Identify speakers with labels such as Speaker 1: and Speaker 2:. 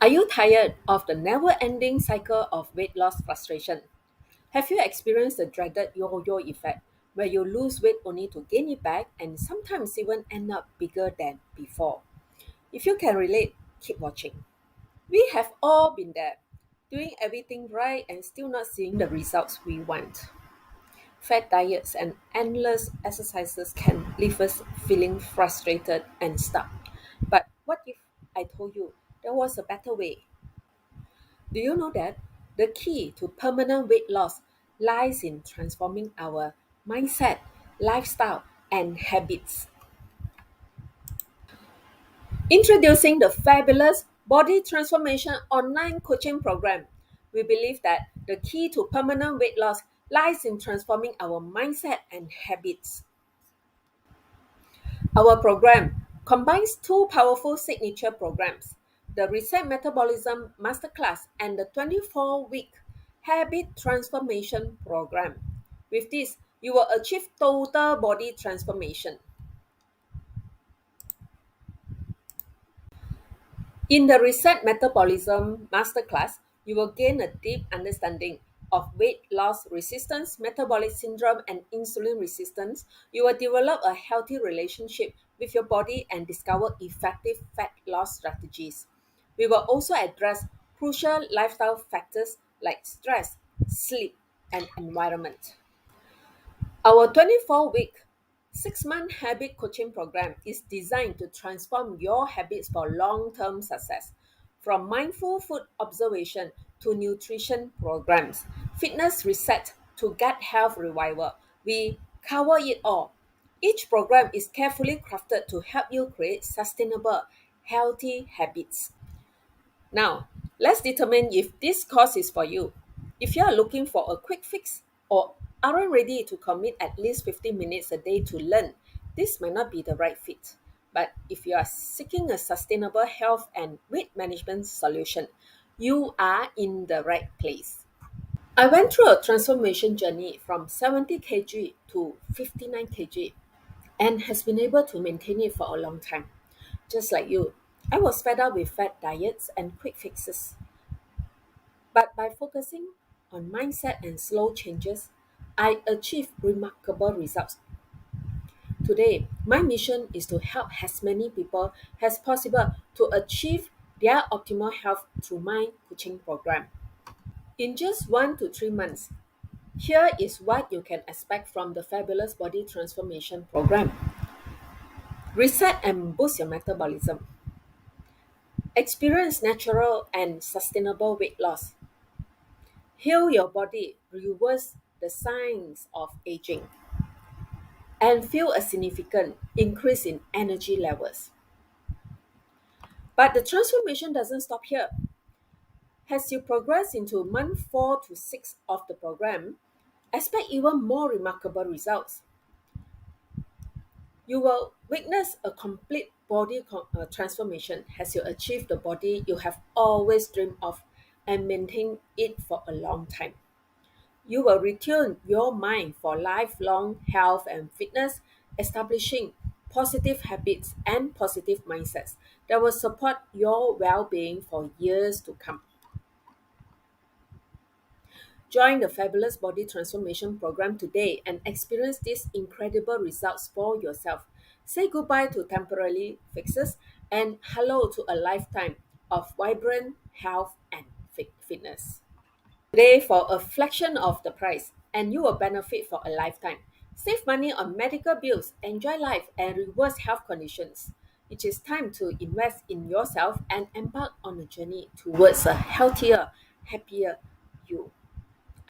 Speaker 1: Are you tired of the never ending cycle of weight loss frustration? Have you experienced the dreaded yo yo effect, where you lose weight only to gain it back and sometimes even end up bigger than before? If you can relate, keep watching. We have all been there, doing everything right and still not seeing the results we want. Fat diets and endless exercises can leave us feeling frustrated and stuck. But what if I told you there was a better way? Do you know that the key to permanent weight loss lies in transforming our mindset, lifestyle, and habits? Introducing the fabulous Body Transformation online coaching program. We believe that the key to permanent weight loss lies in transforming our mindset and habits. Our program combines two powerful signature programs, the Reset Metabolism Masterclass and the 24-week Habit Transformation Program. With this, you will achieve total body transformation. In the Reset Metabolism Masterclass, you will gain a deep understanding of weight loss resistance, metabolic syndrome, and insulin resistance. You will develop a healthy relationship with your body and discover effective fat loss strategies. We will also address crucial lifestyle factors like stress, sleep, and environment. Our 24-week 6-month habit coaching program is designed to transform your habits for long term success. From mindful food observation to nutrition programs, fitness reset to gut health revival, we cover it all. Each program is carefully crafted to help you create sustainable, healthy habits. Now, let's determine if this course is for you. If you are looking for a quick fix or aren't ready to commit at least 15 minutes a day to learn, this might not be the right fit. But if you are seeking a sustainable health and weight management solution, you are in the right place. I went through a transformation journey from 70 kg to 59 kg and has been able to maintain it for a long time. Just like you, I was fed up with fat diets and quick fixes. But by focusing on mindset and slow changes, I achieved remarkable results. Today, my mission is to help as many people as possible to achieve their optimal health through my coaching program. In just 1 to 3 months, here is what you can expect from the fabulous body transformation program. Reset and boost your metabolism. Experience natural and sustainable weight loss. Heal your body, reverse the signs of aging, and feel a significant increase in energy levels. But the transformation doesn't stop here. As you progress into month 4 to 6 of the program, expect even more remarkable results. You will witness a complete transformation as you achieve the body you have always dreamed of and maintain it for a long time. You will retune your mind for lifelong health and fitness, establishing positive habits and positive mindsets that will support your well being for years to come. Join the fabulous body transformation program today and experience these incredible results for yourself. Say goodbye to temporary fixes and hello to a lifetime of vibrant health and fitness. Today for a fraction of the price, and you will benefit for a lifetime. Save money on medical bills, enjoy life, and reverse health conditions. It is time to invest in yourself and embark on a journey towards a healthier, happier you.